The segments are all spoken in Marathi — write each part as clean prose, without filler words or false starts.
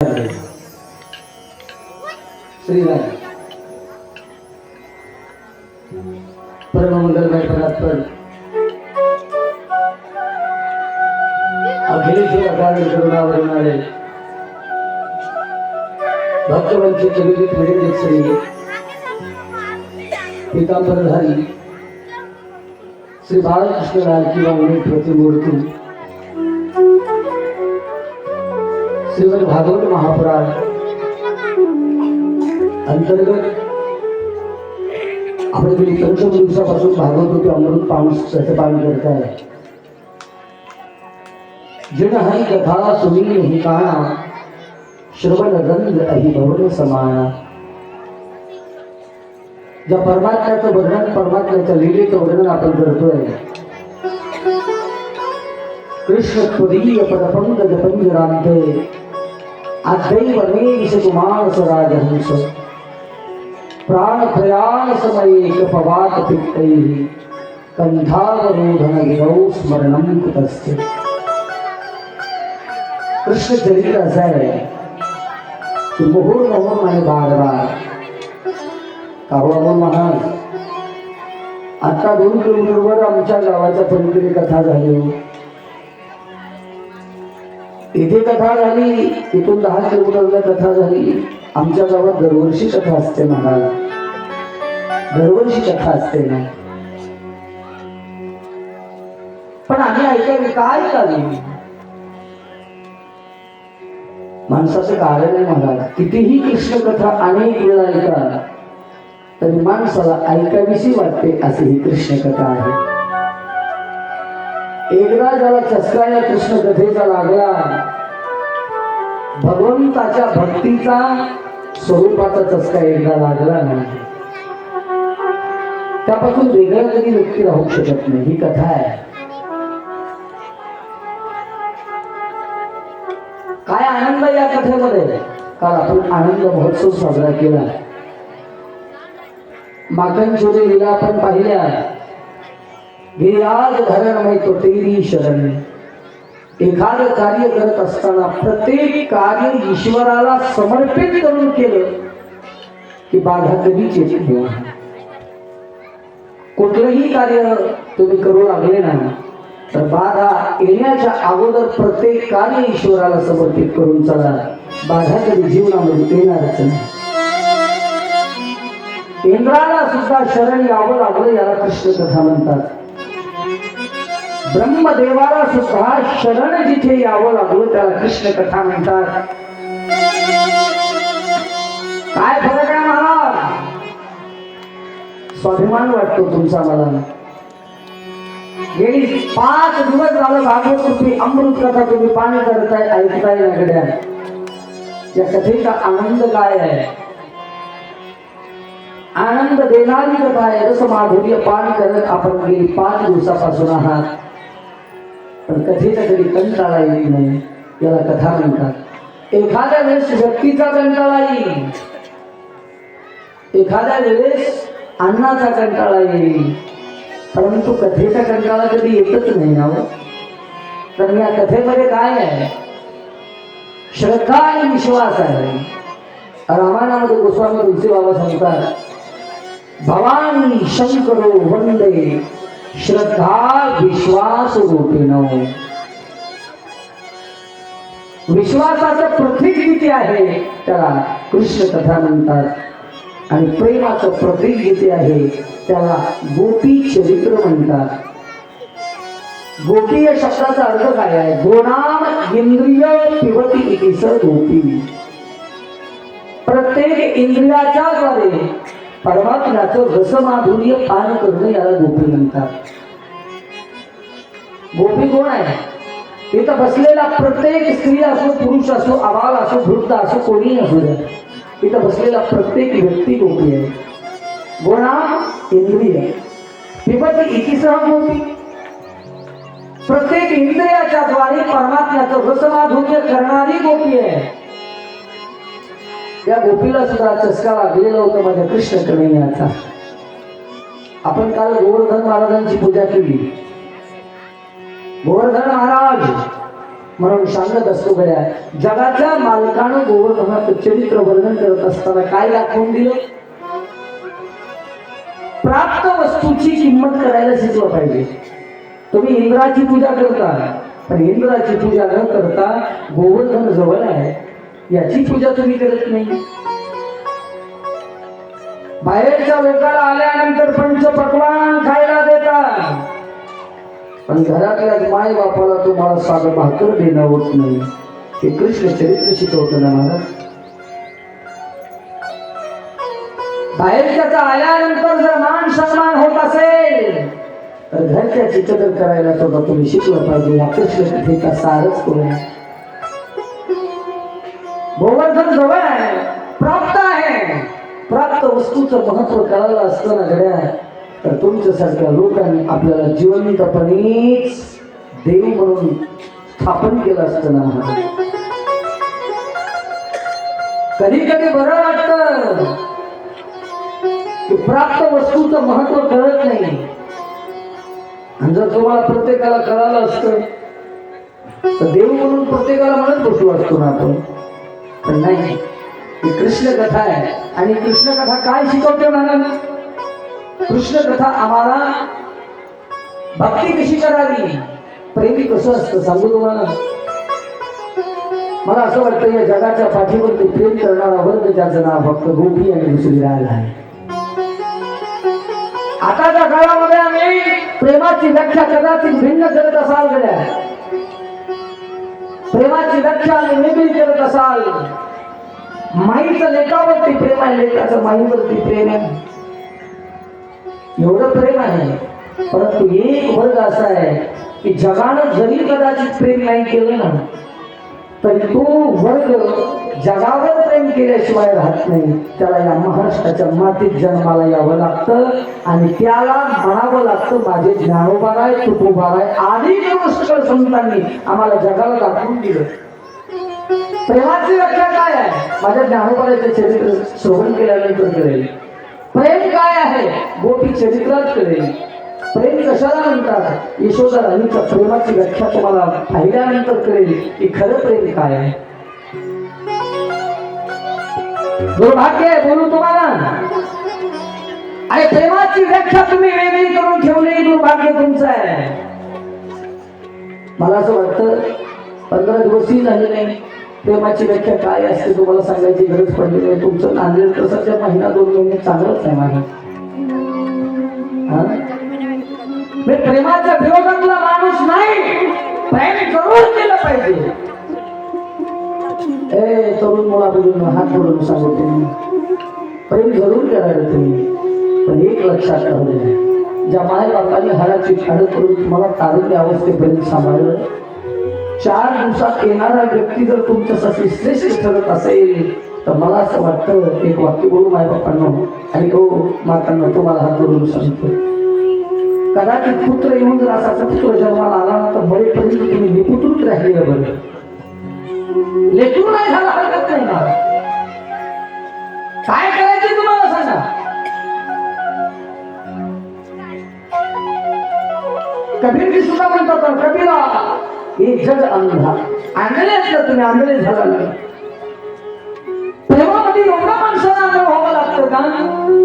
श्रीराम परम मंगलमय परात्पर अखिलेश्वर अकारण करुणावरणारे भक्तवंचित विदित विदित श्री पीतांबरधारी श्री बाळकृष्ण राजकी वांगणी प्रतिमूर्ती श्रीमद भागवत महापुराण अंतर्गत आपण गेली 5 दिवसापासून भागवत होते अमृत पान पान करताय. जिन हरि कथा सुनी ही काना श्रवण रंग अहि भवन समाना. ज्या परमात्म्याचं वर्णन परमात्म्याच्या लीलेचं वर्णन आपण करतोय. कृष्ण त्वदीय पदपंकज पंजरांते अद्वैवनेश कुमार राजहंस प्राण प्रयाण समये कपवात पित्तैः कंठावरोधन गिरौ स्मरणं कुतस्ते. कृष्ण चरित्र असं आहे की मोहर मोहर आणि बारबार कावळा महाराज आता 2 किलोमीटरवर आमच्या गावाच्या पलीकडे कथा झाली. इथे कथा झाली, इथून 10 किलोमीटरला कथा झाली. आमच्या गावात दरवर्षी कथा असते महाराज, दरवर्षी कथा असते ना. पण आम्ही ऐकायला काय चालू माणसाचं कारण आहे महाराज. कितीही कृष्ण कथा अनेक वेळा ऐका तरी माणसाला ऐकावीशी वाटते अशी ही कृष्ण कथा आहे. एकदा ज्याला चस्का या कृष्ण कथेचा लागला, भगवंताच्या भक्तीचा स्वरूपाचा चस्का एकदा लागला नाही, त्यापासून वेगळा कधी व्यक्ती राहू शकत नाही. ही कथा आहे. काय आनंद या कथेमध्ये. काल आपण आनंद महोत्सव साजरा केला. माखन चोरी लीला आपण पाहिल्या. गिरिराज धरण में तो तेरी शरण. एखादं कार्य करत असताना प्रत्येक कार्य ईश्वराला समर्पित करून केलं की बाधा कधीच येत नाही. कुठलंही कार्य तुम्ही करू लागले ना तर बाधा येण्याच्या अगोदर प्रत्येक कार्य ईश्वराला समर्पित करून चला. बाधा कधी जीवनामध्ये येणारच नाही. इंद्राला सुद्धा शरण यावं लागलं, याला कृष्ण कथा म्हणतात. ब्रह्मदेवाला सुद्धा शरण जिथे यावं लागलं त्याला कृष्ण कथा म्हणतात. काय फरक आहे महाराज. स्वाभिमान वाटतो तुमचा मला. गेली 5 दिवस झालं भागवत रूपी अमृत कथा तुम्ही पाणी करताय, ऐकताय लागड्या. या कथेचा आनंद काय आहे. आनंद देणारी कथा आहे. रस माधुर्य पान करत आपण गेली 5 दिवसापासून आहात. पण कथेचा कधी कंटाळा येईल नाही, याला कथा म्हणतात. एखाद्या वेळेस व्यक्तीचा कंटाळा येईल, एखाद्या वेळेस अन्नाचा कंटाळा येईल, परंतु कथेचा कंटाळा कधी येतच नाही ना. तर या कथेमध्ये काय आहे. श्रद्धा आणि विश्वास आहे. रामायणामध्ये गोस्वामी तुलसी बाबा सांगतात, भवानी शंकरो वंदे श्रद्धा विश्वास रूपेण. विश्वासाचं प्रतीक जिथे आहे त्याला कृष्ण कथा म्हणतात. आणि प्रेमाचं प्रतीक जिथे आहे त्याला गोपी चरित्र म्हणतात. गोपी या शब्दाचा अर्थ काय आहे. गोनाम इंद्रिय पिबती इति स गोपी. प्रत्येक इंद्रियाच्या द्वारे परमात्म्याचं रसमाधुर्य पान करणं याला गोपी म्हणतात. गोपी कोण आहे. इथं बसलेला प्रत्येक स्त्री असो, पुरुष असो, आबाल असो, वृद्ध असो, कोणी असू द्या, इथं बसलेला प्रत्येक व्यक्ती गोपी आहे. गोणा इंद्रिय पिबती इति सह गोपी. प्रत्येक इंद्रियाच्या द्वारे परमात्म्याचं रसमाधुर्य करणारी गोपी आहे. या गोपीला सुद्धा चस्का लागलेला होता माझ्या कृष्ण कन्हैयाचा. आपण काल गोवर्धन महाराजांची पूजा केली. गोवर्धन महाराज म्हणून सांगत असतो गड्या, जगाच्या मालकानं गोवर्धनाचं चरित्र वर्णन करत असताना काय दाखवून दिलं? प्राप्त वस्तूची किंमत करायला शिकलं पाहिजे. तुम्ही इंद्राची पूजा करता, पण इंद्राची पूजा न करता गोवर्धन जवळ आहे याची पूजा तुम्ही करत नाही. बाहेरच्या लोकांना आल्यानंतर पंच पक्वान खायला देतात, पण घरातल्या माय बापाला तुम्हाला साधं भाकर देणं होत नाही. हे कृष्ण चरित्र शिकवतं ना महाराज. बाहेरच्याचा आल्यानंतर जर मान सन्मान होत असेल तर घरच्याची कदर करायला सुद्धा तुम्ही शिकलं पाहिजे. या कृष्ण कथेचा सारच करू. गोवर्धन जवळ आहे, प्राप्त आहे. प्राप्त वस्तूचं महत्व कळालं असतं ना गड्या, तर तुमच्यासारख्या लोकांनी आपल्याला जिवंतपणेच देव म्हणून स्थापन केलं असतं ना. कधी कधी बरं वाटतं की प्राप्त वस्तूचं महत्व कळत नाही. आणि जर तुम्हाला प्रत्येकाला कळालं असतं तर देव म्हणून प्रत्येकाला म्हणत बसलो असतो ना आपण. पण नाही, ही कृष्ण कथा आहे. आणि कृष्ण कथा काय शिकवते म्हणा? कृष्ण कथा आम्हाला भक्ती कशी करावी, प्रेमी कसं असतं सांगू तुम्हाला. मला असं वाटतं या जगाच्या पाठीवरती प्रेम करणारा वर्ग ज्याचं नाव फक्त गोपी आणि दुसरी राहिला आहे. आताच्या काळामध्ये आम्ही प्रेमाची व्याख्या कदाचित भिन्न करत असाल गड्या. प्रेमाची व्याख्या आम्ही वेगळी करत असाल. माईचं लेकावरती प्रेम आहे, लेकाचं माईवरती प्रेम आहे, एवढं प्रेम आहे. परंतु एक वर्ग असा आहे की जगानं जरी कदाचित प्रेम नाही केलं ना तरी तो वर्ग जगावर प्रेम केल्याशिवाय राहत नाही. त्याला या महाराष्ट्राच्या मातीत जन्माला यावं लागतं आणि त्याला म्हणावं लागतं माझे ज्ञानोबा आहे, तुकोबा आहे. आधी सकळ संतांनी आम्हाला जगाला दाखवून दिलं. प्रेमाची व्याख्या काय आहे? माझ्या ज्ञानोबाचे चरित्र श्रवण केल्यानंतर कळेल. प्रेम काय आहे गोपी चरित्रात कळेल. प्रेम कशाला म्हणतात? यशोदा राणीच्या प्रेमाची व्याख्या तुम्हाला पाहिल्यानंतर कळेल की खरं प्रेम काय आहे. दुर्भाग्य आहे बोलू तुम्हाला. आणि प्रेमाची व्याख्या तुम्ही वेगळी करून ठेवली, दुर्भाग्य तुमचं आहे. मला असं वाटतं 15 दिवसही झाले नाही प्रेमाची व्याख्या काय असते तुम्हाला सांगायची गरज पडली नाही. तुमचं नांदेड तर सध्या महिना 2 महिने चांगलंच आहे माझं. प्रेमाच्या विरोधातला माणूस नाही, प्रेम जरूर केलं पाहिजे. तरुण मुला बोलून हात बोलून सांगते प्रेम जरूर करायला तुम्ही. पण एक लक्षात राहू दे, ज्या माय बापाने हाडाची खाडं करून तुम्हाला तारुण्य अवस्थेपर्यंत सांभाळलं, 4 दिवसात येणारा व्यक्ती जर तुमच्यासाठी श्रेष्ठ ठरत असेल तर मला असं वाटतं एक वाक्य बोलू माय बापांना आणि तो मातांना तुम्हाला हात बोलून सांगतो. कदाचित पुत्र येऊन जर असा पुत्र जन्माला आला तर मरेपर्यंत तुम्ही निपुत्रूच राहिले. बरं लेकरू नाही झाला हरकत नाही ना. काय करायचे तुम्हाला सांगा. कबीरजी सुद्धा म्हणतात कबीरा हे जग अंधा. आंधळे असलं तुम्ही, आंधळे झाला नाही. प्रेमामध्ये एवढा माणसाला आंधळ व्हावं लागतं का?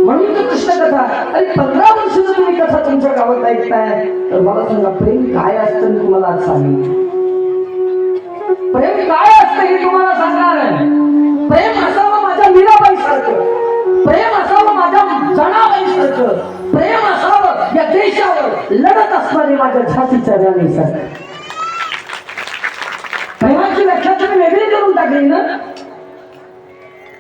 म्हणून तर कृष्ण कथा. अरे 15 वर्ष जर तुम्ही कथा तुमच्या गावात ऐकताय तर मला सांगा प्रेम काय असतं मी तुम्हाला आज सांगेन. प्रेम काय असतं हे तुम्हाला सांगणार आहे. प्रेम असावं माझ्या मीराबाई सारखं, प्रेम असावं माझ्या जनाबाई सारखं, प्रेम असावं या देशावर लढत असणारी माझ्या झाशीच्या राणी सारखं. प्रेमाची व्याख्या तुम्ही वेगळी करून टाकली ना.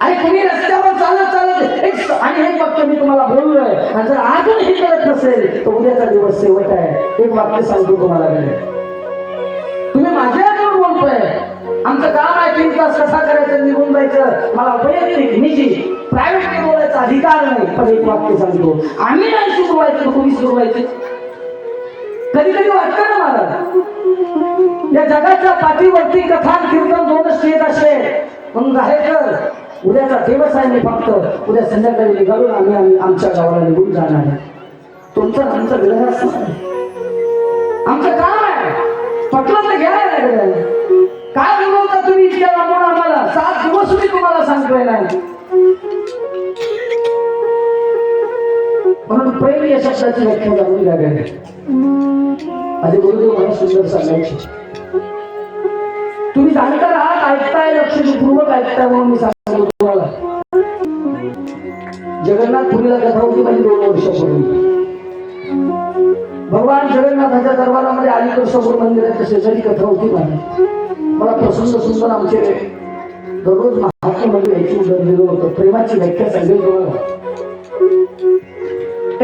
आणि तुम्ही रस्त्यावर चालत चालत आणि एक वाक्य मी तुम्हाला बोललोय आणि जर अजून हे कळत नसेल तर उद्याचा दिवस शेवट आहे. एक वाक्य सांगतो तुम्हाला. तुम्ही माझ्यावर बोलतोय, आमचं काम आहे 3 तास कसा करायचं निघून जायचं, मला वैयक्तिक निजी प्रायव्हेट बोलायचा अधिकार नाही. पण एक वाक्य सांगतो, आम्ही नाही सुरवायचं तुम्ही सुरवायचे. कधी कधी वाटतं ना मला या जगाच्या पाठीवरती कथा कीर्तन 2च येत असेल म्हणून राहायचं. उद्याचा दिवस आहे मी फक्त उद्या संध्याकाळी निघालो आम्ही आमच्या गावाला निघून जाणार आहे. तुमचं आमचं ग्रह असणार, आमचं काम आहे. पटलं तर घ्यायला लागलं. काय बोलवता तुम्ही इतक्या लांबून आम्हाला? 7 दिवस मी तुम्हाला सांगतोय ना. म्हणून प्रेम या शब्दाची व्याख्या जाणून घ्यावी. माझे गुरुदेव मला सुंदर सांगायचे, तुम्ही जाणकार आहात, ऐकताय, लक्षपूर्वक ऐकताय म्हणून मी सांगतो तुम्हाला. जगन्नाथपुरीला कथा होती माझी 2 वर्षापूर्वी. भगवान जगन्नाथाच्या दरबारामध्ये अलीकडे मंदिराच्या शेजारी कथा होती माझी. मला प्रसन्न सुंदर आमचे दररोज महात्मा मध्ये यायची उदरलेलं होतं. प्रेमाची व्याख्या सांगेल तुम्हाला.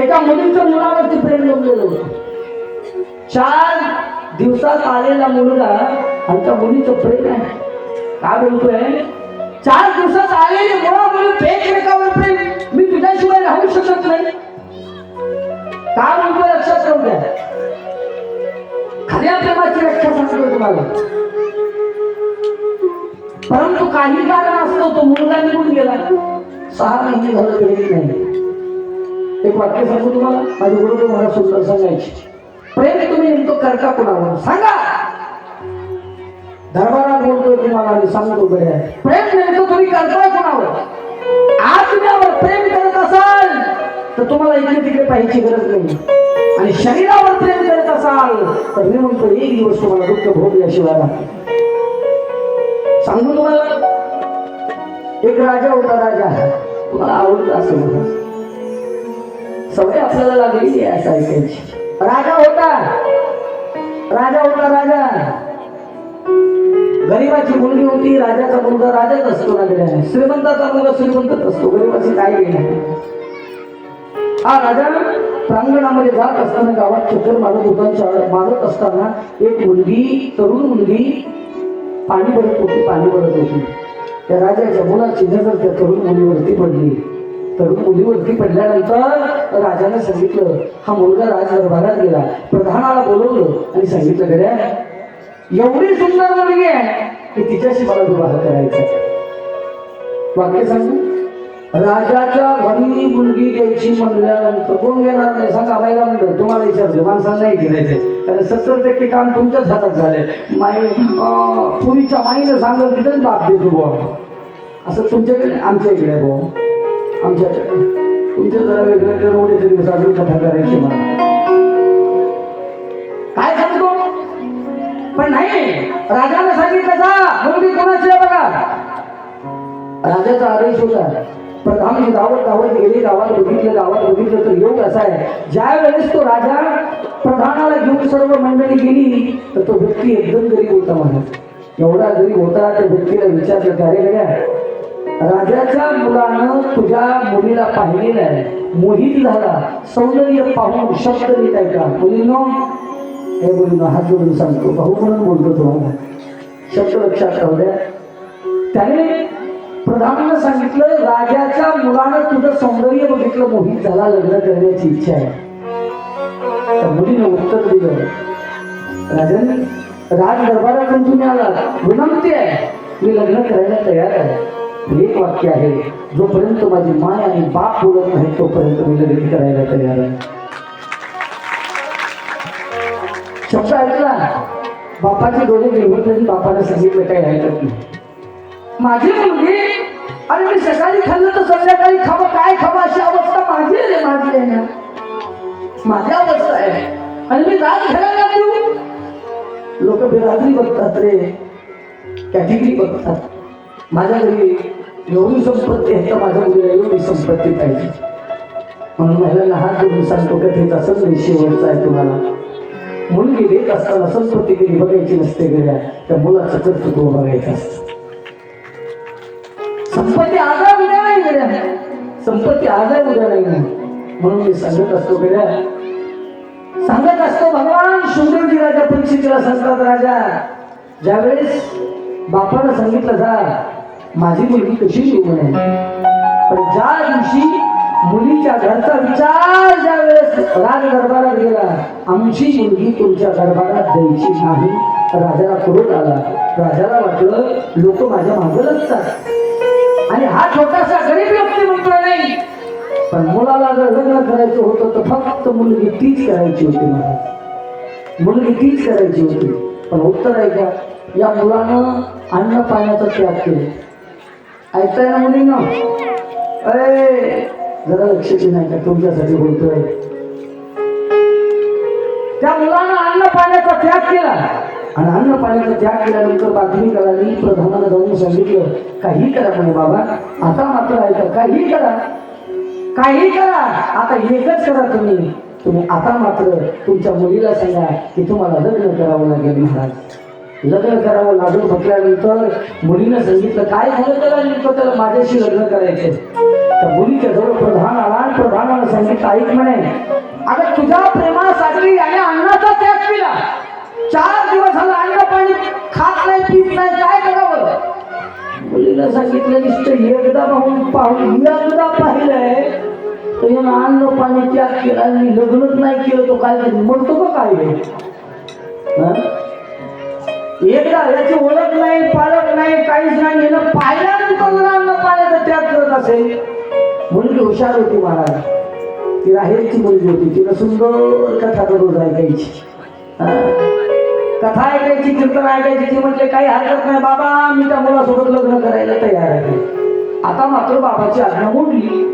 एका मुलीच्या मुलावरती प्रेम जमलेलं होतं. 4 दिवसात आलेला मुलगा आणि त्या मुलीचं प्रेम आहे. काय बोलतोय? 4 दिवसात आलेले मुलं एकमेकावर प्रेम. मी तुझ्याशिवाय राहू शकत नाही. काय बोलतोय लक्षात ठेवून द्या. खऱ्या प्रेमाची व्याख्या सांगतोय तुम्हाला. परंतु काही कारण असतो तो मुलगा निघून गेला. 6 महिने झालं तरी नाही. एक वाक्य सांगू तुम्हाला. माझे गुरुदेव मला सुंदर सांगायचे, प्रेम तुम्ही नेमकं करता कोणावर सांगा. दरबारात बोलतोय तुम्हाला आणि सांगतो बरे, प्रेम नेमकं तुम्ही करताय कोणावर? आज तुम्ही प्रेम करत असाल तर तुम्हाला इकडे तिकडे पाहायची गरज नाही. आणि शरीरावर प्रेम करत असाल तर मी म्हणतो एक दिवस तुम्हाला दुःख भोगल्याशिवाय राहते. सांगू तुम्हाला. एक राजा होता. राजा तुम्हाला आवडत असेल, सवय आपल्याला लागली असं ऐकायची. राजा होता. गरीबाची मुलगी होती. राजाचा मुलगा राजाच असतो ना. श्रीमंताचा मुलगा श्रीमंतच असतो. गरीबाची काय घेणार. हा राजा प्रांगणामध्ये जात असताना, गावात चक्कर मारत असताना एक मुलगी, तरुण मुलगी पाणी भरत होती. त्या राजाच्या मुलाची नजर त्या तरुण मुलीवरती पडली. तरुण मुलीवरती पडल्यानंतर राजाने सांगितलं, हा मुलगा राजदरबारात गेला. प्रधानाला बोलवलं आणि सांगितलं, गड्या एवढी सुंदर मुलगी आहे की तिच्याशी मला विवाह करायचा. वाक्य सांगू. राजाच्या घरी मुलगी द्यायची म्हणल्यानंतर कोण घेणार नाही सांगा. बाईला म्हणलं तुम्हाला विचारलं, माणसांना नाही घेण्याचे. कारण 70% काम तुमच्याच हातात झाले. पुरीच्या माईनं सांगत तिथंच बाप देतो बुवा. असं तुमच्याकडे, आमच्या इकडे बुवा, आमच्याकडे. तुमच्या जरा वेगवेगळ्या रोडे तरी साजरी कथा करायची मला काय सांगतो. पण नाही, राजाने सांगितलं जा मुलगी कोणाची आहे बघा. राजाचा आदेश होता. प्रधान गावात गेले. गावात बघितलं तर योग असा आहे, ज्या वेळेस तो राजा प्रधानाला घेऊन सर्व मंडळी गेली तर तो व्यक्ती एकदम गरीब होता. म्हणत एवढा गरीब होता. त्या व्यक्तीला विचारलं, कार्य गड्या राजाच्या मुलानं तुझ्या मुलीला पाहिलेलं आहे, मोहित झाला, सौंदर्य पाहून शब्द देत आहे का? मुलीनो हे मुलीनो हात जोडून सांगतो, भाऊ म्हणून बोलतो तुम्हाला, शब्द लक्षात राहू द्या. त्याने प्रधानानं सांगितलं, राजाच्या मुलानं तुझं सौंदर्य बघितलं, मोहित झाला, लग्न करण्याची इच्छा आहे. त्या मुलीने उत्तर दिलं, राजाने राज दरबारातून तुम्ही आलात, विनंती आहे, मी लग्न करायला तयार आहे. एक वाक्य आहे, जोपर्यंत माझी माय आणि बाप बोलत नाही तोपर्यंत मी लग्न करायला तयार आहे. शब्द ऐकला, बापाचे डोळे गिळवत तरी बापाने सांगितलं काय ऐकत नाही. माझी मुलगी, अरे मी सकाळी खाल्लं तर संध्याकाळी खावं, काय खावं अशी अवस्था माझी आहे. माझी अवस्था आहे आणि मी रात घराला देऊ. लोक बेरात्री बघतात रे, कॅटेगरी बघतात. माझ्या घरी एवढी संपत्ती आहे तर माझ्या मुलीला एवढी संपत्ती पाहिजे. म्हणून महिलांना हात जोडून सांगतो, कथेचा संदेश शेवटचा आहे तुम्हाला. मुलगी देत असताना संपत्ती कधी बघायची नसते, गेल्या त्या मुलाचं कर्तृत्व बघायचं असतं. संपत्ती आजार उद्या नाही गेल्या, संपत्ती आजार उद्या नाही. म्हणून मी सांगत असतो गेल्या, सांगत असतो भगवान शृंगेरी राजा परीक्षितीला सांगतात, राजा ज्यावेळेस बापानं सांगितलं जा माझी मुलगी कशी येऊ म्हणे, पण ज्या दिवशी मुलीच्या घरचा विचार ज्या वेळेस राज दरबारात गेला, आमची मुलगी तुमच्या दरबारात द्यायची नाही, राजाला क्रोध आला. राजाला वाटलं लोक माझ्या मागे लागतात आणि हा छोटासा गरीब व्यक्ती म्हणतोय नाही, पण मुलाला जर लग्न करायचं होतं तर फक्त मुलगी तीच करायची होती. मला मुलगी तीच करायची होती. पण उत्तर आहे का, या मुलानं अन्न पाण्याचा त्याग केले. ऐकताय ना मुलींना? जरा लक्ष नाही का तुमच्यासाठी बोलतोय. त्या मुलानं अन्न पाण्याचा त्याग केला आणि अन्न पाण्याचा त्याग केल्यानंतर बातमी कळाली. प्रधानानं जाऊन सांगितलं काही करा म्हणे बाबा, आता मात्र ऐका, काही करा काही करा, आता एकच करा तुम्ही आता मात्र तुमच्या मुलीला सांगा की तुम्हाला लग्न करावं लागेल महाराज. लग्न करावं लागेल म्हटल्यानंतर मुलीनं सांगितलं काय झालं त्याला नेमकं, त्याला माझ्याशी लग्न करायचंय. त्या मुलीच्या जवळ प्रधान आला आणि प्रधानानं सांगितलं ऐक म्हणे, अगं तुझ्या प्रेमासाठी याने अन्नाचा त्याग केला. 4 दिवस झालं अन्न पाणी खात नाही पीत नाही, काय करावं? मुलीला सांगितलं नुसतं एकदा पाहिलंय तो यानं अन्न पाणी त्याग केला आणि लग्नच नाही केलं, तो काय म्हणतो का काय? एकदा याची ओळख नाही पाळख नाही काहीच नाही, यानं पाहिल्यानंतर अन्न पाण्याचा त्याग करत असेल. मुलगी हुशार होती महाराज, ती राहेरची मुलगी होती. तिनं सुंदर कथा रोज ऐकायची, कथा ऐकायची, कीर्तन ऐकायची. ती म्हटले काही हरकत नाही बाबा, मी त्या मुलासोबत लग्न करायला तयार आहे. आता मात्र बाबाची आज्ञा मोडली.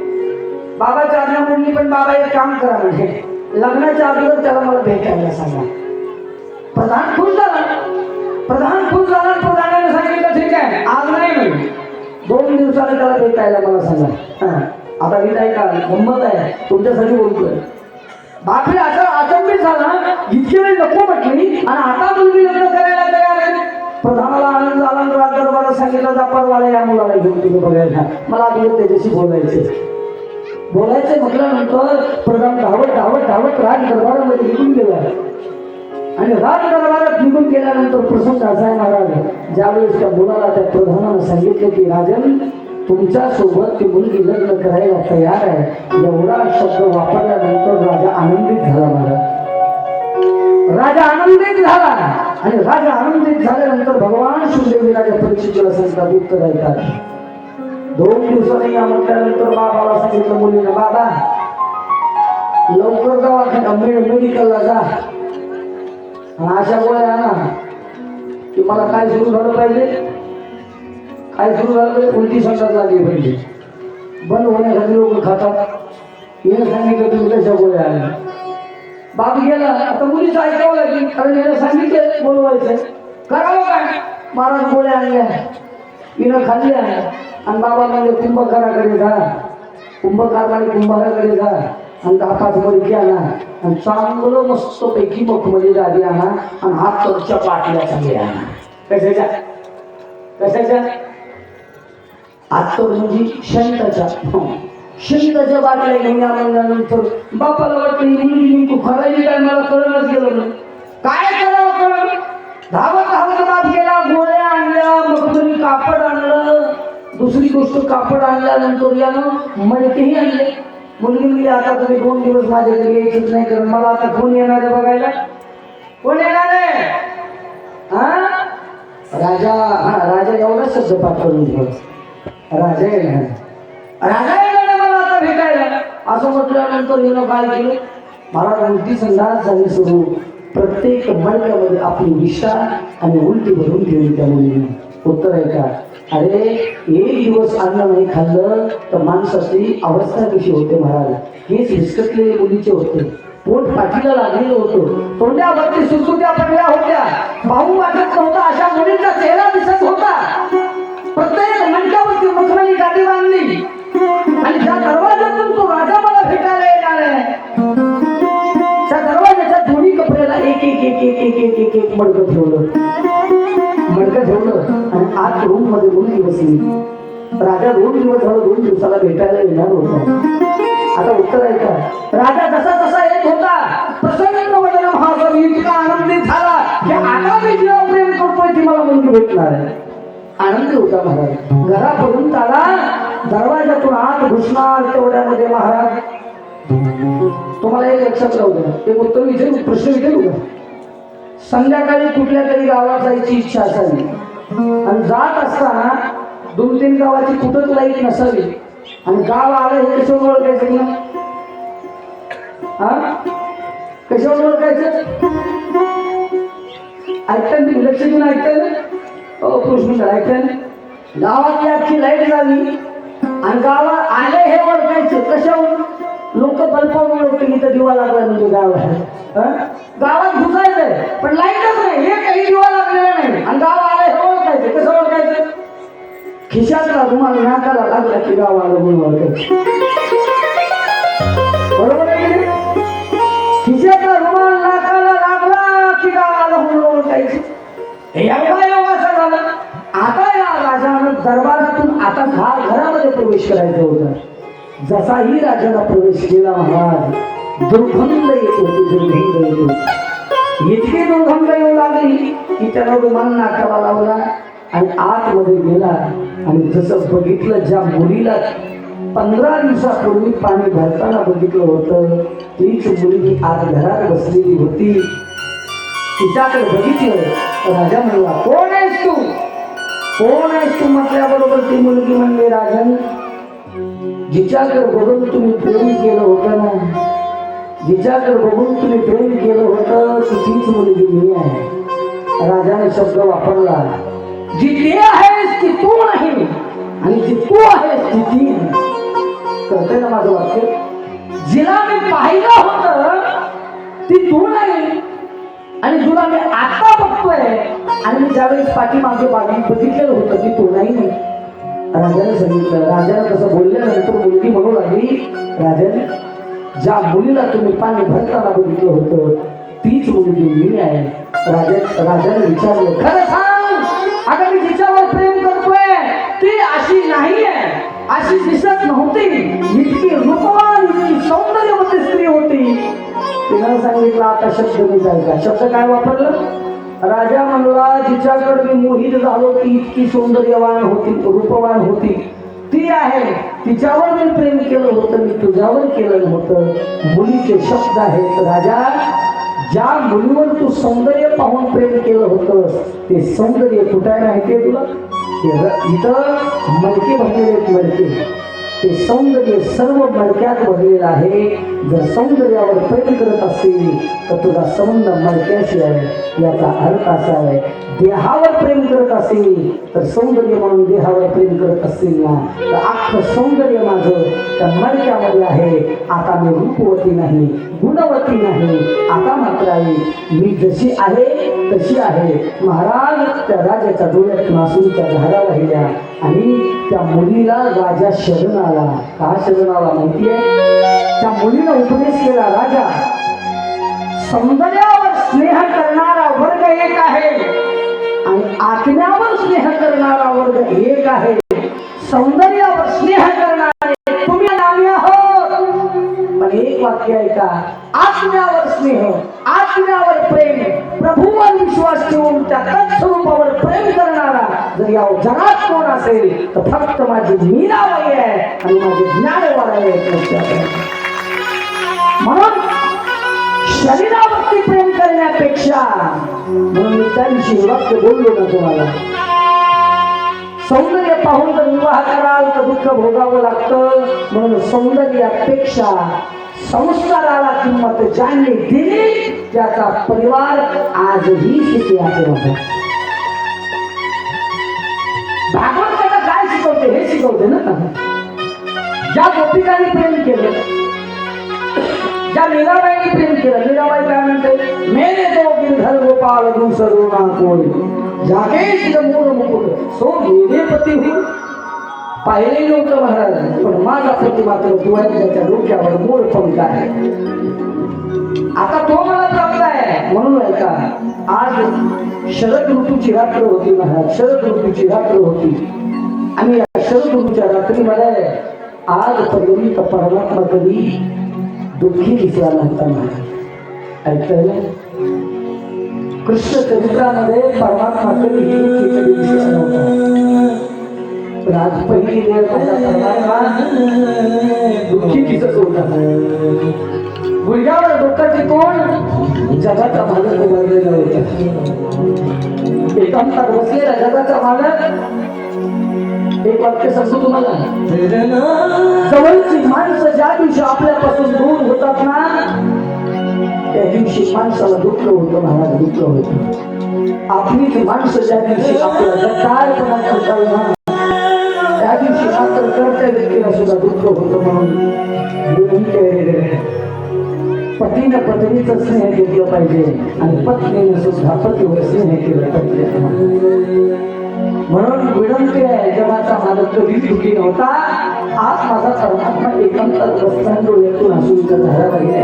बाबाची आज्ञा मोडली, पण बाबा एक काम करा म्हणजे लग्नाच्या अगोदर त्याला मला भेटायला सांगा. प्रधान खुश झाला. प्रधानाने सांगितलं ठीक आहे आज नाही म्हणे, 2 दिवसाला त्याला भेटायला मला सांगा. आता मी काय का गंमत आहे तुमच्यासाठी बोलतोय. बापरे असं अचंबित झाला, इतकी वेळ नको म्हटली आणि आता मुलगी लग्न करायला तयार आहे. प्रधानाला आनंद झाला. दरबारात सांगितलं जा परवाला या मुलाला घेऊन तुम्ही बघायला, मला आधी त्याच्याशी बोलायचं म्हटल्यानंतर प्रधान धावत राज दरबारामध्ये निघून गेला. आणि राज दरबारात निघून गेल्यानंतर प्रसंग असा आहे महाराज, ज्यावेळेस त्या मुलाला त्या प्रधानानं सांगितलं की राजन तुमच्या सोबत ती मुलगी लग्न करायला तयार आहे, एवढा शब्द वापरल्यानंतर राजा आनंदित झाला महाराज. राजा आनंदित झाला आणि राजा आनंदित झाल्यानंतर भगवान श्रीदेवी राजा परीक्षेला सांगतात उत्तर ऐकतात. 2 दिवसांनी या म्हटल्यानंतर बाबाला सांगितलं मुलीने बाबा लवकर दवाखान्यात मेडिकलला जा आणि अशा गोळ्या आणा की मला काय सुरू झालं पाहिजे, काय सुरू झालं पाहिजे, उलटी संडास लागली पाहिजे, बंद होण्यासाठी लोक खातात. हे सांगितलं तुम्ही कशा गोळ्या आल्या. बाप गेला. आता मुलीचं ऐकावं लागेल कारण याला सांगितलं बोलवायचं करावं काय. महाराज गोळ्या आणल्या, हिनं खाल्ल्या आणि बाबा म्हणजे कुंभकाराकडे जा, कुंभाराकडे जा आणि 10-5 मडकी आणा आणि चांगलं मस्त पैकी मखमली दादी आणा आणि हातच्या पाटल्या चांगल्या आणा. कशाच्या आत्तर म्हणजे शंताच्या बाटल्या घेऊन आणल्यानंतर बापाला वाटलं ही मुलगी नेमकं खरायची काय मला कळलंच गेलं. काय करावं कळलं. धावत बाप गेला, गोळ्या आणल्या, मखमली कापड आणलं. दुसरी गोष्ट कापड आणल्यानंतर यानं मडकेही आणले. मुलगी म्हणली आता तुम्ही 2 दिवस माझ्याकडे यायचंच नाही कारण मला आता कोण येणार आहे बघायला. कोण येणार आहे? राजा एवढा शब्द पाठवून राजा येणार मला आता भेटायला असं म्हटल्यानंतर हिनं काय केलं महाराज उलटी संडास झाली सुरू. प्रत्येक मडक्यामध्ये आपली विषा आणि उलटी भरून ठेवली त्या मुलीने. उत्तर आहे का अरे 1 दिवस अन्न नाही खाल्लं तर माणसाची अवस्था कशी होते महाराज. हेच विस्कटलेले मुलीचे होते. पोट पाठीला लागलेलं होतं, तोंड्यावरती सुरकुत्या पडल्या होत्या, पाहू वाटत नव्हता अशा मुलींचा चेहरा दिसत होता. प्रत्येक मणक्यावरती मखमली गादी बांधली आणि त्या दरवाजातून तो राजा मला भेटायला येणार आहे. त्या दरवाजाच्या दोन्ही कपड्याला एक मडकं ठेवलं आणि आत रूम मध्ये मुलगी बसली. राजा 2 दिवस झालं 2 दिवसाला भेटायला येणार होता. आता उत्तर आहे का राजा जसा येत होता प्रसन्न वदन महाराज इतका आनंदित झाला की आता मी जेव्हा प्रेम करतोय ती मला मुलगी भेटणार आहे. आनंदी होता महाराज. घरापर्यंत आला, दरवाजातून आत घुसणार तेवढ्यामध्ये महाराज तुम्हाला एक लक्षात राहू द्या, एक उत्तर विचारू प्रश्न विचारू का. संध्याकाळी कुठल्या तरी गावात जायची इच्छा असावी आणि जात असताना 2-3 गावाची कुठंच लाईट नसावी आणि गाव आलं हे कशावर ओळखायचं ना. कशावर ओळखायचं? ऐकता तुम्ही लक्ष देऊन ऐकताय ना. कृष्ण ऐकन गावातली अख्खी लाईट झाली आणि गावात आले हे ओळखायचं कशावर लोक बल्बावर ओळखली तर दिवा लागला म्हणजे गाव आहे गावात घुसायचंय पण लाईटच नाही हे काही दिवा लागलेला नाही आणि गाव आले हे ओळखायचं कसं ओळखायचं खिशातला रुमाल नाकाला लागला की गाव आलं म्हणून ओळखायचं बरोबर आहे की खिशातला रुमाल नाकाला लागला की गाव आलं म्हणून ओळखायचं असं झालं आता या राजानं दरबारातून आता घरामध्ये प्रवेश करायचा होता जसाही राजाला प्रवेश केला महाराज दुर्गंध येत होती दुर्गंध येत होती इतकी दुर्गंध येऊ लागली की त्याला रुमाल नाकाला लावला आणि आतमध्ये गेला आणि जसं बघितलं ज्या मुलीला 15 दिवसापूर्वी पाणी भरताना बघितलं होतं तीच मुलगी आज घरात बसलेली होती तिच्याकडे बघितलं राजा म्हणला कोण आहेस तू म्हटल्याबरोबर ती मुलगी म्हणली राजन जिच्याकडे बघून तुम्ही प्रेम केलं होतं ना जिच्याकडे बघून तुम्ही प्रेम केलं होतं तीच मुलगी मी आहे राजाने शब्द वापरला जी ते आहेस ती तू नाही आणि जी तू आहेस ती ती कळतंय ना माझं वाक्य जिला मी पाहिलं होतं ती तू नाही आणि तुला मी आता बघतोय आणि मी ज्यावेळेस पाठीमागे बघितलेलं होतं ती तो नाही राजाने सांगितलं राजाने तसं बोलल्यानंतर मुलगी म्हणू लागली राजाने ज्या मुलीला तुम्ही पाणी भरताना बघितलं होतं तीच मुलगी मी आहे राजाने विचारलं खरं सांग अगं मी जिच्यावर प्रेम करतोय ती अशी नाहीये अशी दिसत नव्हती इतकी रूपवान इतकी सौंदर्यवती स्त्री होती तिनं सांगितलं आता शब्द मी जायचा शब्द काय वापरलं राजा म्हणला जिच्याकडे मी मोहित झालो ती इतकी सौंदर्यवान होती रूपवान होती ती आहे तिच्यावर मी प्रेम केलं होतं मी तुझ्यावर केलं होतं मुलीचे शब्द आहेत राजा ज्या मुलीवर तू सौंदर्य पाहून प्रेम केलं होतं ते सौंदर्य कुठे माहितीये तुला इथं मडके भरलेले मडके ते सौंदर्य सर्व मडक्यात भरलेलं आहे जर सौंदर्यावर प्रेम करत असेल तर तुझा संबंध मडक्याशी आहे याचा अर्थ असा आहे देहावर प्रेम करत असेल तर सौंदर्य म्हणून देहावर प्रेम करत असेल ना तर अख्खं सौंदर्य माझं त्या मडक्यामध्ये आहे आता मी रूपवती नाही गुणवती नाही आता मात्र आहे मी जशी आहे तशी आहे महाराज त्या राजाच्या डोळ्यातून आसूच्या धारा वाहिल्या आणि त्या मुलीला राजा शरण आला का शरण आला माहितीये त्या मुलीला उपदेश केला राजा सौंदर्यावर स्नेह करणारा वर्ग एक आहे आणि आत्म्यावर स्नेह करणारा वर्ग एक आहे सौंदर्यावर स्नेह करणारे तुम्ही नामी आहोत पण एक वाक्य आहे का आत्म्यावर स्नेह आत्म्यावर प्रेम प्रभूवर विश्वास ठेवून त्या तत्स्वरूपावर प्रेम करणारा जर या जगात कोण असेल तर फक्त माझी मीराबाई आहे आणि माझे ज्ञानवाराई आहे म्हणून शरीरावरती प्रेम करण्यापेक्षा म्हणून मी त्यांची वाक्य बोललो ना तुम्हाला सौंदर्य पाहून जर विवाह कराल तर दुःख भोगावं लागतं म्हणून सौंदर्यापेक्षा संस्काराला किंमत ज्यांनी दिली त्याचा परिवार आजही सुखी आहे भागवत त्याला काय शिकवते हे शिकवते ना ज्या गोपिकांनी प्रेम केलं ज्या मीराबाईंनी प्रेम केलं मीराबाई काय म्हणते मेरे दो गिरधर गोपाल दूसरो ना कोई जाके मूळ मुकुट सो मेरे पती हुई पाहिले नव्हतं महाराज पण माझा पती मात्र तुझ्या डोक्यावर मोर पंख आहे आता तो मला प्राप्त आहे म्हणून ऐका आज शरद ऋतूची रात्र होती महाराज शरद ऋतूची रात्र होती आणि या शरद ऋतूच्या रात्रीमध्ये आज पर्यंत परमात्मा कधी दुःखी दिसला नव्हता महाराज ऐकलं कृष्ण चरित्रामध्ये परमात्मा कधी दिसला नव्हता पण आज पहिली वेळ परमात्मा दुःखी दिसत होता गुडघ्यावर दुःखाची कोण जगाचा मालक उभारलेला होता एकांतात बसलेला जगाचा मालक एक वाक्य सांगतो तुम्हाला जवळची माणसं ज्या दिवशी आपल्यापासून दूर होतात ना त्या दिवशी माणसाला दुःख होतं महाराज दुःख होतं आपलीच माणसं ज्या दिवशी आपला गद्दारपणा करता येणार त्या दिवशी मात्र करत्या व्यक्तीला सुद्धा दुःख होतं. म्हणून पतीनं पत्नीचं स्नेह घेतलं पाहिजे आणि पत्नीने सुद्धा पतीवर स्नेह केलं पाहिजे. म्हणून विनंती आहे, जगाचा मालक कधीच दुःखी नव्हता. आज माझा परमात्मा एकांतात बसताना डोळ्यातून हसूचा धारा पाहिजे.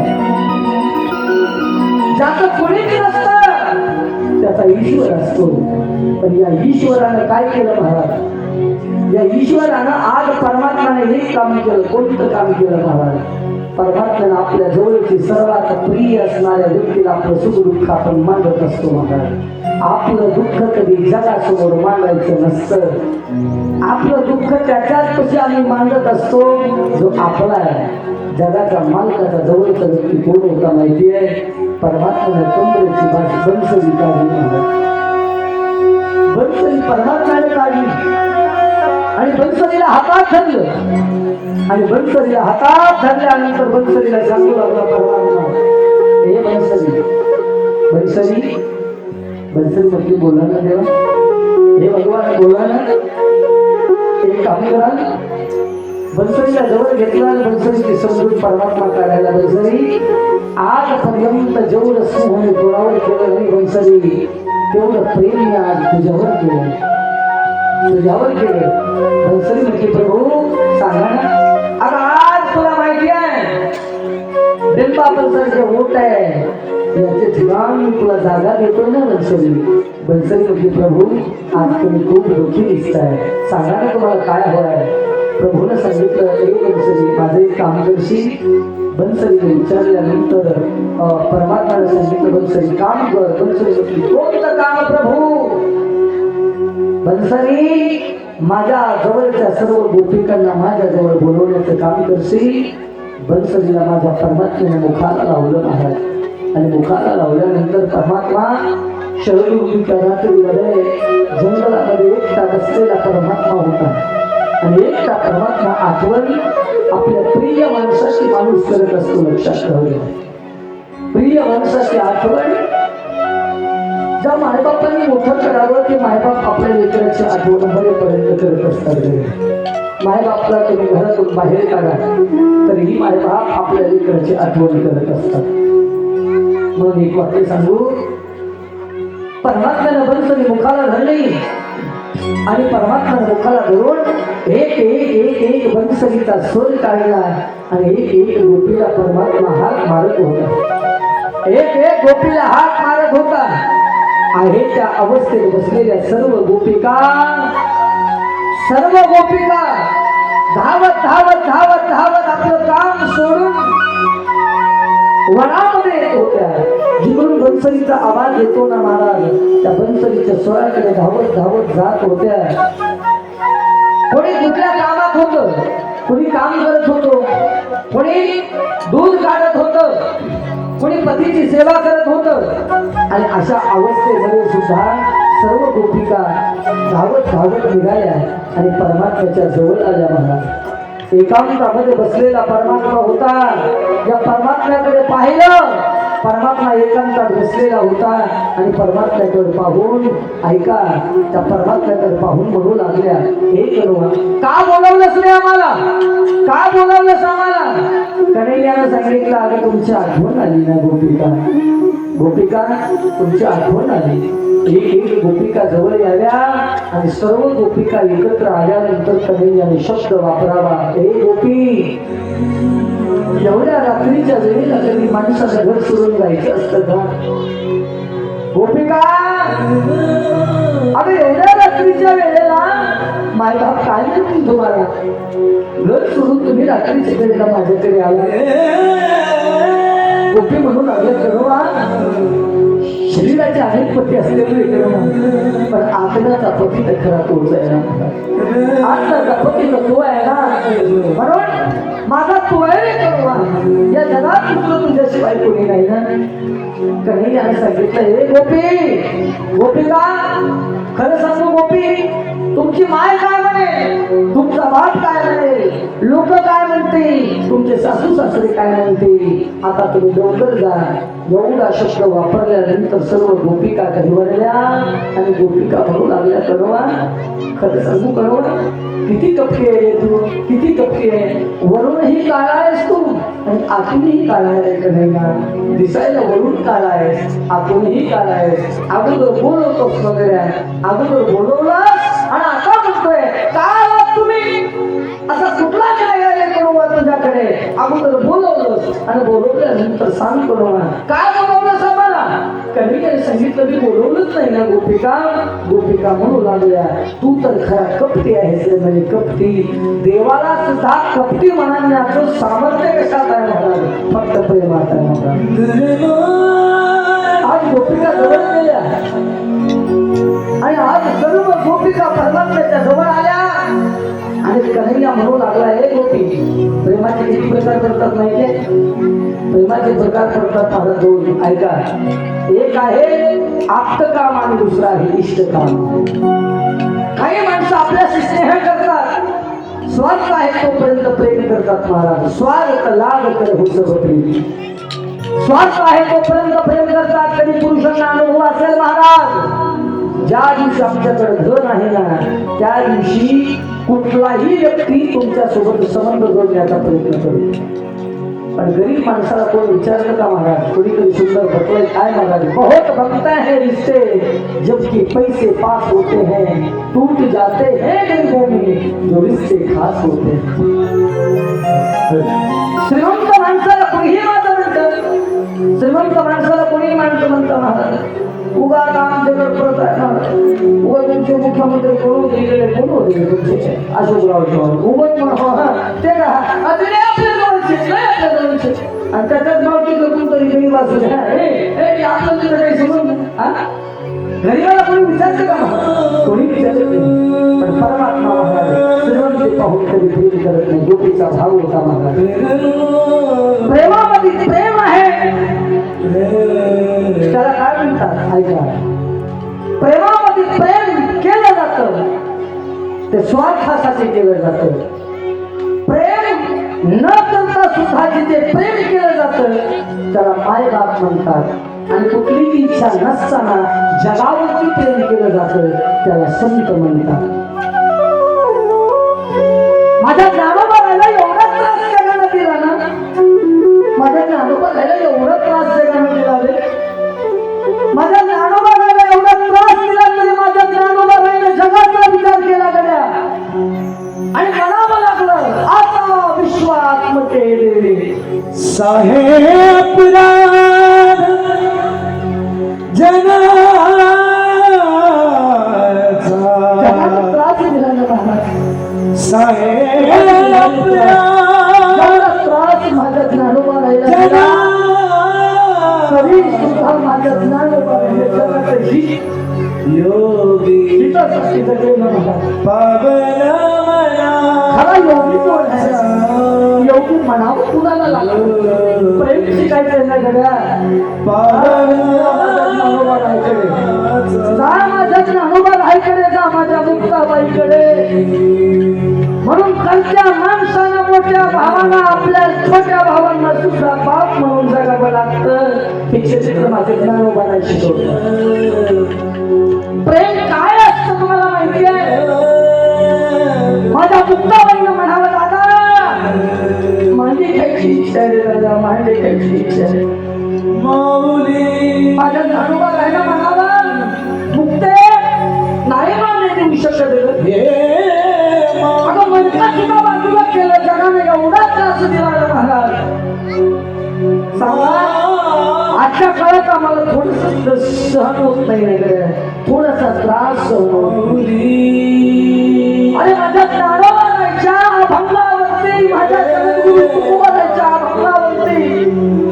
ज्याचं कोणीच नसतं त्याचा ईश्वर असतो. पण या ईश्वरानं काय केलं महाराज? या ईश्वरानं आज परमात्माने हे काम केलं. कोणतं काम केलं महाराज? परमात्म्यानं आपल्या जवळची सर्वात प्रिय असणाऱ्या व्यक्तीला आपलं सुख दुःख आपण मांडत असतो महाराज. आपलं दुःख कधी जगासमोर मांडायचं नसतं. आपलं दुःख त्याच्याच कशी आम्ही मांडत असतो जो आपला आहे. जगाचा मालकाचा जवळचा व्यक्ती कोण होता माहिती आहे? परमात्म्याने कमरेची बाजू बनसरी काढली महाराज. बनसरी परमात्म्याने काढली आणि बनसरीला हातात धरलं आणि बनसरीला हातात धरल्यानंतर बनसरीला सांगू लागला परमात्मा, हे बनसरी बनसरी बनसरी म्हटली, बोला ना देवा, हे भगवान बोला ना, एक काम कराल. बनसरीला जवळ घेतला आणि बनसरीची समजून परमात्मा काढायला. बनसरी आजपर्यंत जेवढं स्नेहाने डोळावर केलं नाही बनसरी, तेवढं प्रेम मी आज तुझ्यावर केलं, तुझ्यावर केलं. बनसरी म्हटली, प्रभू सांगा ना. अगं आज तुला माहिती आहे बिंबा बनसरीचे ओठ आहे याचे ठिकाण मी तुला जागा देतो ना बनसरी. बनसरी म्हटली, प्रभू आज तुम्ही खूप दुःखी दिसताय, सांगा ना तुम्हाला काय हवंय. प्रभूने सांगितलं, एक बनसरी माझं एक काम करशील. बनसरीने विचारल्यानंतर परमात्माने सांगितलं, बनसरी काम कर. बनसरी म्हटली, कोणतं काम प्रभू? बनसरी माझ्या जवळच्या सर्व गोपिकांना माझ्या जवळ बोलवण्याचं काम करशील. बनसरीला माझ्या परमात्म्याने मुखाला लावलं महाराज आणि मुखाला लावल्यानंतर परमात्मा शरदूच्या रात्रीमध्ये जंगलामध्ये एकटा बसलेला परमात्मा होता आणि एकटा परमात्मा आठवण आपल्या प्रिय माणसाची माणूस करत असतो. लक्षात ठेवले, प्रिय माणसाची आठवण. ज्या मायबापांनी मोठं करावं ते मायबाप आपल्या लेकराची आठवण मरेपर्यंत करत असतात. मायबापला तुम्ही घरातून बाहेर काढा तरीही मायबाप आपल्या लेकराची आठवण करत असतात. म्हणून एक वाक्य सांगू, परमात्म्यानं बनसरी मुखाला धरली आणि परमात्म्यानं मुखाला धरून एक एक एक एक बनसरीचा स्वर काढला आणि एक एक गोपीला परमात्मा हात मारत होता. एक एक गोपीला हात मारत होता. आहे त्या अवस्थेत बसलेल्या सर्व गोपिका धावत धावत धावत धावत आपलं काम सोडून वनामध्ये येत होत्या. जिकडून बनसरीचा आवाज येतो ना महाराज, त्या बनसरीच्या स्वराकडे धावत धावत जात होत्या. कोणी कुठल्या कामात होतं, कोणी काम करत होतो, कोणी दूध काढत होतं, कोणी पतीची सेवा करत होतं. आणि अशा अवस्थेमध्ये सुद्धा सर्व गोपिका धावत धावत निघाल्या आणि परमात्म्याच्या जवळ आल्या महाराज. एकांतामध्ये बसलेला परमात्मा होता. या परमात्म्याकडे पाहिलं, परमात्मा एकांतात बसलेला होता आणि परमात्म्याकडे पाहून, ऐका, त्या परमात्म्याकडे पाहून म्हणू लागल्या, हे करूया, का बोलावलंस रे आम्हाला, का बोलावलंस आम्हाला? कन्हैयानं सांगितलं, अगं तुमची आठवण आली ना गोपिका, गोपिका तुमची आठवण आली. एक एक गोपिका जवळ याव्या आणि सर्व गोपिका एकत्र आल्यानंतर कन्हैयाने शब्द वापरावा, हे गोपी, एवढ्या रात्रीच्या वेळेला कधी माणसाचं घर सोडून जायचं असतं का? गोपिका, अरे एवढ्या रात्रीच्या वेळेला मायबाप काय म्हणतील तुम्हाला? घर सोडून तुम्ही रात्रीच्या वेळेला माझ्याकडे आला. गोपी म्हणून लागलं, करूया, शरीराचे अनेक पती असलेले पण आत्म्याचा पती तर खरा तोच आहे ना. आत्म्याचा पती तर तो आहे ना, म्हणून माझा तो आहे करूया. या जगात तुझं तुझ्याशिवाय कोणी नाही ना. कन्हैयाने सांगितलं, हे गोपी, गोपिका, खरं सांगू गोपी, तुमची माय काय म्हणे, तुमचा बाप काय म्हणे, लोक काय म्हणते, तुमचे सासू सासरे काय म्हणते. आता तुम्ही लवकर जा. एवढा शब्द वापरल्यानंतर सर्व गोपिका घरवरल्या आणि गोपिका म्हणू लागल्या, कळवा खरं सांगू कळवा, किती कपटी आहे तू, किती कपटी आहे. वरूनही काळा आहेस तू आणि आतूनही काळा आहे का नाही ना. दिसायला वरून काळा आहेस, आतूनही काळा आहेस. अगोदर बोलवतोस वगैरे, अगोदर बोलवलास आणि आता म्हणतोय काय आलात तुम्ही. असा कुठला न्याय कळवा तुझ्याकडे. अगोदर बोलवलंस आणि बोलवल्यानंतर सांग कळवा काय बोलवलंस आम्हाला. कधी काही सांगितलं की बोलवलंच नाही ना. गोपिका गोपिका म्हणू लागल्या, तू तर खरा कपटी आहेस रे, म्हणजे कपटी. देवाला सुद्धा कपटी म्हणण्याचं सामर्थ्य कशात आहे महाराज, फक्त प्रेमात आहे महाराज. आज गोपिका जवळ गेल्या आणि आज सर्व गोपिका परमात्म्याच्या जवळ आल्या आणि कन्हैया म्हणू लागला, हे गोपी प्रेमाचे किती प्रकार करतात माहितीये. प्रेमाचे प्रकार करतात महाराज दोन, ऐका. एक आहे आप्त काम आणि दुसरा आहे इष्ट काम. काही माणसं आपल्याशी स्नेह करतात, स्वार्थ आहे तोपर्यंत प्रेम करतात महाराज. स्वार्थ लाग कर हो सब प्रेम. स्वार्थ आहे तोपर्यंत प्रेम करतात. कधी पुरुषांना अनुभव असेल महाराज, ज्या दिवशी आमच्याकडे धन आहे ना, त्या दिवशी कुठलाही व्यक्ती तुमच्या सोबत संबंध जोडण्याचा प्रयत्न करू. पण गरीब माणसाला कोण विचारलं का महाराज, कोणी कधी सुंदर बतवाय काय महाराज. बहुत बनता है रिश्ते जबकि पैसे पास होते हैं, टूट जाते हैं गरीबों में जो रिश्ते खास होते हैं. श्रीमंत माणसाला कोणीही माणसं म्हणतात, श्रीमंत माणसाला कोणीही माणसं म्हणतात महाराज. उगा काम जगत करत आहे, उगा तुमचे मुख्यमंत्री कोण दिलेले कोण होते तुमचे अशोकराव चव्हाण. उगाच म्हणा ते का आपल्या जवळचे आपल्या जवळचे आणि त्याच्यात गावची जगून तरी गरीब असू द्या. आपलं तिथं काही समज गरीबाला कोणी विचारतं का, कोणी विचारत नाही. पण परमात्मा महाराज श्रीमंत पाहून तरी प्रेम करत नाही. गोपीचा भाव होता महाराज. प्रेमामध्ये प्रेम आहे, त्याला काय म्हणतात ऐका. प्रेमामध्ये प्रेम केलं जातं ते स्वार्थासाठी केलं जातं. प्रेम न करता सुद्धा जिथे प्रेम केलं जातं त्याला मायबाप म्हणतात. आणि कुठलीही इच्छा नसताना जगावरती प्रेम केलं जातं त्याला संत म्हणतात. माझ्या ज्ञानोबाला एवढा त्रास जगाला दिला ना, माझ्या ज्ञानोबाला एवढा त्रास जगाला दिला रे. माझ्या ज्ञानोबाला एवढा त्रास दिला तरी माझ्या ज्ञानोबाला जगाचा विचार केला गड्या आणि म्हणावं लागलं आता विश्वात्मके देवे साहेब त्रास दिला ना महाराज. साहेब त्रास माझ्या ज्ञानोबा राहिला तरी सुद्धा माझ्या ज्ञानोबा राहिल्याची योगी पावन खरा योगी कोण आहे. योगी म्हणावं कुणाला लागलं. प्रेम शिकायचं ना गड्या. ज्ञानोबा रायकडे जा, माझ्या ज्ञानोबा रायकडे जा, माझ्या मुक्ताबाईकडे. म्हणून करत्या माणसाला मोठ्या भावाला आपल्या छोट्या भावांना सुद्धा बाप म्हणून जगावं लागतं. हे क्षेत्र माझे ज्ञानोबा नाही शिकवलं. प्रेम काय असतं तुम्हाला माहिती आहे. माझ्या मुक्ताबाईनं म्हणावं दादा मांडी खायची इच्छा आहे दादा, मांडी खायची इच्छा आहे. माऊली माझ्या ज्ञानोबा राहिला म्हणावा मुक्ते नाही मान्य देऊ शकत. अगं म्हणता सुद्धा बाजूला केलं जगाने एवढा त्रास दिला महाराज. आजच्या काळात आम्हाला थोडस सहन होत नाही, थोडासा त्रास अरे माझ्या ज्ञानोबा राहायच्या अभंगावरती, माझ्या कुटुंबाच्या अभंगावरती.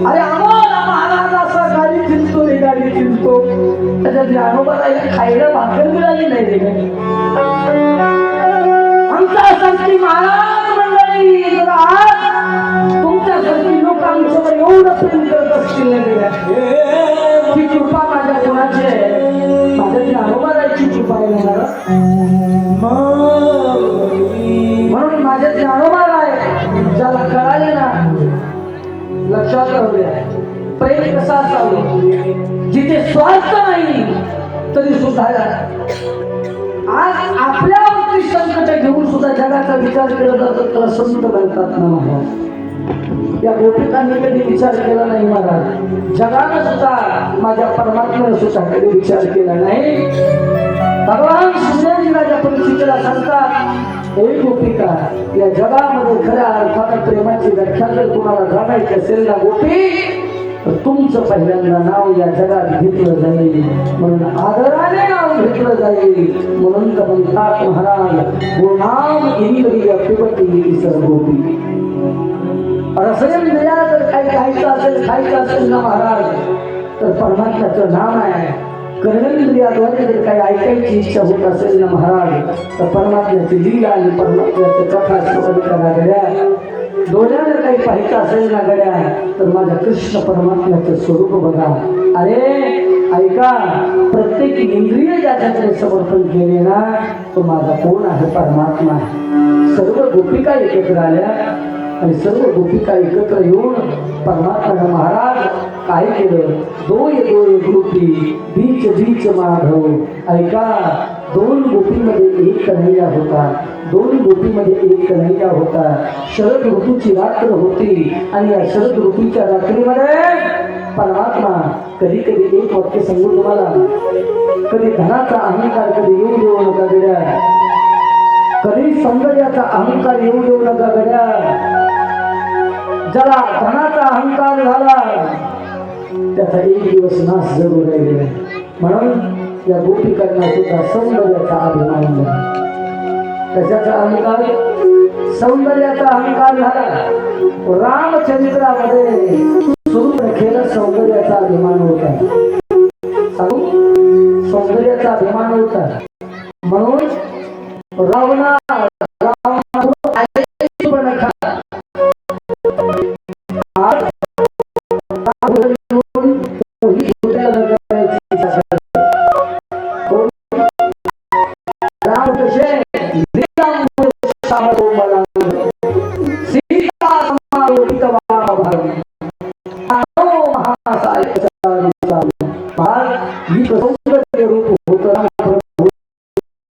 अरे आम्हाला महाराज असा गाडी चिंतो रे, गाडी चिंतो. त्याच्या ज्ञानोबा राहायला खायला भाकर मिळाली नाही रे. आमच्या संती महाराज मंडळी जर आज तुमच्यासारखी लोक आमच्यावर एवढं प्रेम करत असतील ती कृपा माझ्या कोणाची आहे. माझ्या ज्ञानोबा राहायची कृपा आहे. प्रेम कसा असावं जिथे स्वार्थ नाही तरी सुद्धा आज आपल्यावरती संकट घेऊन सुद्धा जगाचा विचार केला जातो त्याला संत म्हणतात ना महाराज. या गोपिकांनी कधी विचार केला नाही महाराज. जगानं सुद्धा माझ्या परमात्म्याने सुद्धा कधी विचार केला नाही. भगवान सुंदरजी राजा परीक्षितीला सांगतात हे गोपिका या जगामध्ये खऱ्या अर्थाने प्रेमाची व्याख्या जर तुम्हाला जाणायची असेल ना गोपी तर तुमचं पहिल्यांदा नाव या जगात घेतलं जाईल म्हणून आदराने नाव घेतलं जाईल. म्हणून तर म्हणतात महाराज गुणाम इंद्रिय पिबती सर गोपी. रसनेंद्रिया जर काही खायचं असेल खायचं असेल ना महाराज तर परमात्म्याचं नाम आहे. कर्मेंद्रियाद्वारे जर काही ऐकायची इच्छा होत असेल ना महाराज तर परमात्म्याची लीला आणि परमात्म्याचं कथा श्रवण करा गड्या. डोळ्यानं काही पाहायचं असेल ना गड्या तर माझ्या कृष्ण परमात्म्याचं स्वरूप बघा. अरे ऐका प्रत्येक इंद्रिय ज्याच्याकडे समर्पण केले ना तो माझा कोण आहे परमात्मा आहे. सर्व गोपिका एकत्र आल्या आणि सर्व गोपिका एकत्र येऊन परमात्मा महाराज काय केलं. दोय दोय गोपी बीच बीच माधव. ऐका दोन गोपीमध्ये एक कन्हैया होता. दोन गोपीमध्ये एक कन्हैया होता. शरद ऋतूची रात्र होती आणि या शरद ऋतूच्या रात्रीमध्ये परमात्मा कधी कधी एक वाक्य सांगू तुम्हाला. कधी धनाचा अहंकार कधी येऊ देऊ नका गड्या. कधी सौंदर्याचा अहंकार येऊ देऊ नका गड्या. ज्याला धनाचा अहंकार झाला त्याचा एक दिवस नाश जरूर राहिलेला. म्हणून या गोपिकांना सुद्धा सौंदर्याचा अभिमान झाला. कशाचा अहंकार? सौंदर्याचा अहंकार झाला. रामचंद्रामध्ये सुरेखेला सौंदर्याचा अभिमान होता. सौंदर्याचा अभिमान होता. म्हणून रावणा